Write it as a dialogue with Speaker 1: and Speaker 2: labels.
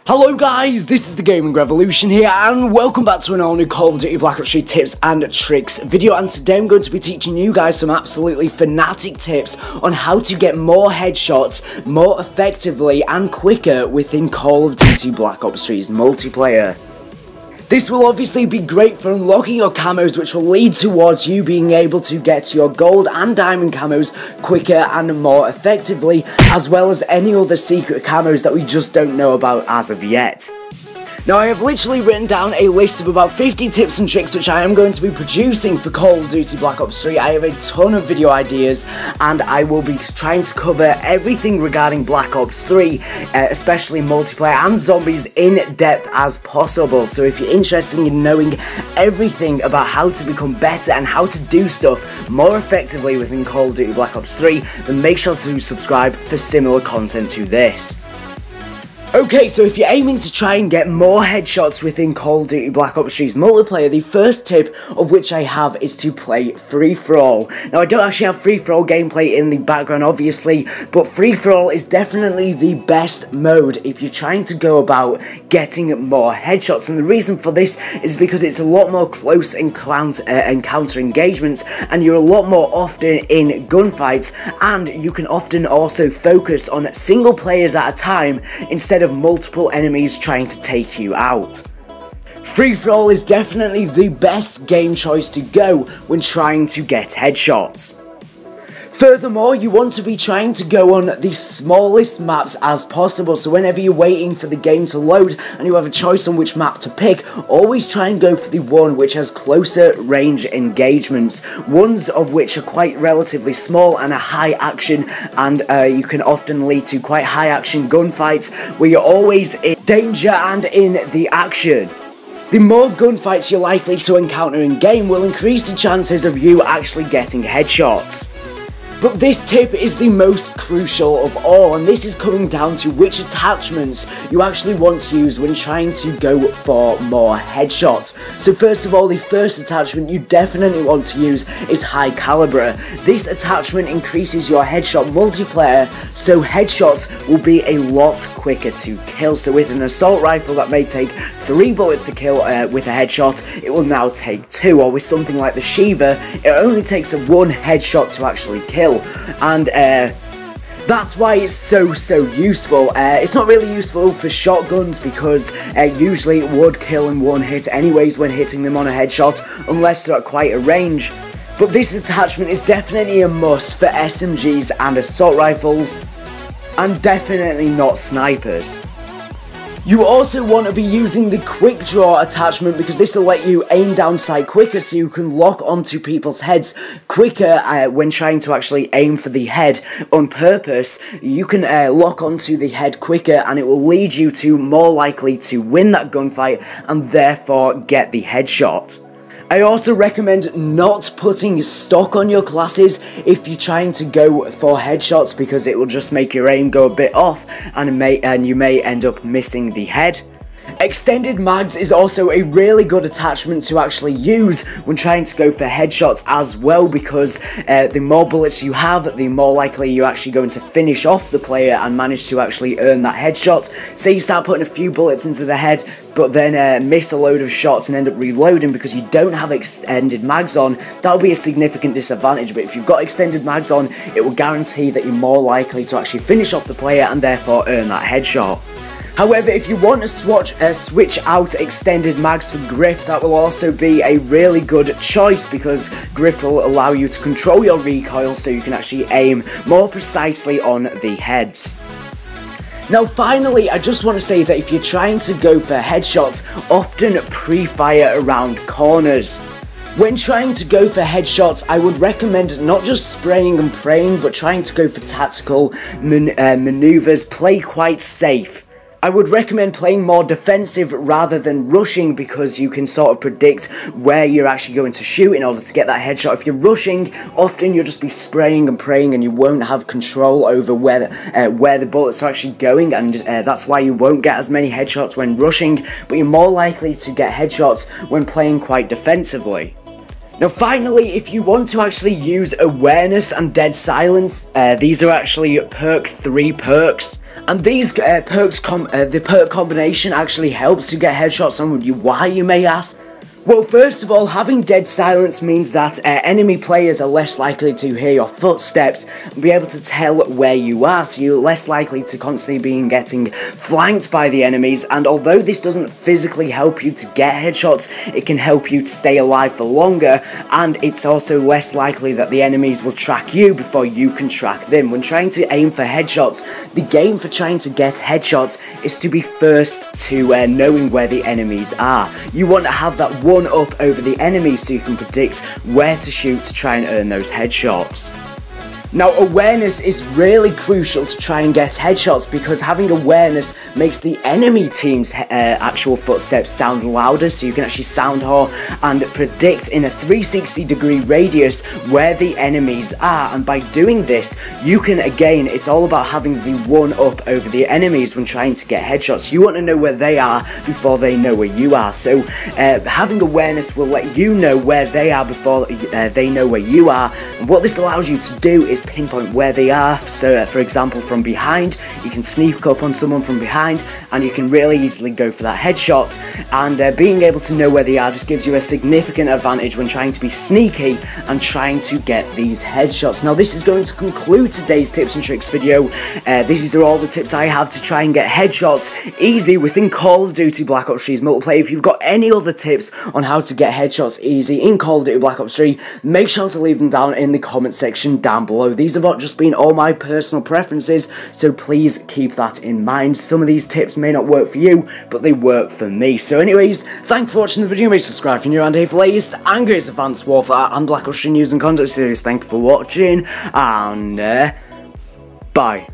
Speaker 1: Hello guys, this is the Gaming Revolution here, and welcome back to an all new Call of Duty Black Ops 3 tips and tricks video. And today I'm going to be teaching you guys some absolutely fanatic tips on how to get more headshots more effectively and quicker within Call of Duty Black Ops 3's multiplayer. This will obviously be great for unlocking your camos, which will lead towards you being able to get your gold and diamond camos quicker and more effectively, as well as any other secret camos that we just don't know about as of yet. Now, I have literally written down a list of about 50 tips and tricks which I am going to be producing for Call of Duty Black Ops 3. I have a ton of video ideas, and I will be trying to cover everything regarding Black Ops 3, especially multiplayer and zombies, in depth as possible. So if you're interested in knowing everything about how to become better and how to do stuff more effectively within Call of Duty Black Ops 3, then make sure to subscribe for similar content to this. Okay, so if you're aiming to try and get more headshots within Call of Duty Black Ops 3's multiplayer, the first tip of which I have is to play free-for-all. Now, I don't actually have free-for-all gameplay in the background, obviously, but free-for-all is definitely the best mode if you're trying to go about getting more headshots. And the reason for this is because it's a lot more close encounter engagements, and you're a lot more often in gunfights, and you can often also focus on single players at a time instead of multiple enemies trying to take you out. Free-for-all is definitely the best game choice to go when trying to get headshots. Furthermore, you want to be trying to go on the smallest maps as possible, so whenever you're waiting for the game to load and you have a choice on which map to pick, always try and go for the one which has closer range engagements, ones of which are quite relatively small and a high action, and you can often lead to quite high action gunfights where you're always in danger and in the action. The more gunfights you're likely to encounter in game will increase the chances of you actually getting headshots. But this tip is the most crucial of all, and this is coming down to which attachments you actually want to use when trying to go for more headshots. So first of all, the first attachment you definitely want to use is high caliber. This attachment increases your headshot multiplier, so headshots will be a lot quicker to kill. So with an assault rifle that may take 3 bullets to kill with a headshot, it will now take 2, or with something like the Shiva, it only takes 1 headshot to actually kill. And that's why it's so useful. It's not really useful for shotguns because usually it would kill in 1 hit anyways when hitting them on a headshot, unless they're at quite a range. But this attachment is definitely a must for SMGs and assault rifles, and definitely not snipers. You also want to be using the quick draw attachment because this will let you aim down sight quicker, so you can lock onto people's heads quicker when trying to actually aim for the head on purpose. You can lock onto the head quicker, and it will lead you to more likely to win that gunfight and therefore get the headshot. I also recommend not putting stock on your classes if you're trying to go for headshots, because it will just make your aim go a bit off and you may end up missing the head. Extended mags is also a really good attachment to actually use when trying to go for headshots as well, because the more bullets you have, the more likely you're actually going to finish off the player and manage to actually earn that headshot. Say you start putting a few bullets into the head, but then miss a load of shots and end up reloading because you don't have extended mags on, that'll be a significant disadvantage. But if you've got extended mags on, it will guarantee that you're more likely to actually finish off the player and therefore earn that headshot. However, if you want to switch out extended mags for grip, that will also be a really good choice, because grip will allow you to control your recoil so you can actually aim more precisely on the heads. Now finally, I just want to say that if you're trying to go for headshots, often pre-fire around corners. When trying to go for headshots, I would recommend not just spraying and praying, but trying to go for tactical maneuvers. Play quite safe. I would recommend playing more defensive rather than rushing, because you can sort of predict where you're actually going to shoot in order to get that headshot. If you're rushing, often you'll just be spraying and praying and you won't have control over where the bullets are actually going, and that's why you won't get as many headshots when rushing, but you're more likely to get headshots when playing quite defensively. Now finally, if you want to actually use awareness and dead silence, these are actually perk 3 perks. And these the perk combination actually helps to get headshots on you. Why, you may ask? Well, first of all, having dead silence means that enemy players are less likely to hear your footsteps and be able to tell where you are, so you're less likely to constantly be getting flanked by the enemies. And although this doesn't physically help you to get headshots, it can help you to stay alive for longer, and it's also less likely that the enemies will track you before you can track them. When trying to aim for headshots, the game for trying to get headshots is to be first to knowing where the enemies are. You want to have that one up over the enemies so you can predict where to shoot to try and earn those headshots. Now, awareness is really crucial to try and get headshots, because having awareness makes the enemy team's actual footsteps sound louder, so you can actually sound whore and predict in a 360-degree radius where the enemies are. And by doing this, you can, again, it's all about having the one up over the enemies when trying to get headshots. You want to know where they are before they know where you are, so having awareness will let you know where they are before they know where you are. And what this allows you to do is pinpoint where they are. So for example, from behind, you can sneak up on someone from behind and you can really easily go for that headshot. And being able to know where they are just gives you a significant advantage when trying to be sneaky and trying to get these headshots. Now this is going to conclude today's tips and tricks video. These are all the tips I have to try and get headshots easy within Call of Duty Black Ops 3's multiplayer. If you've got any other tips on how to get headshots easy in Call of Duty Black Ops 3, make sure to leave them down in the comment section down below. These have not just been all my personal preferences, so please keep that in mind. Some of these tips may not work for you, but they work for me. So anyways, thanks for watching the video. Make sure to subscribe if you're new around here for latest and greatest advanced warfare and Black Ops 3 news and content series. Thank you for watching, and bye.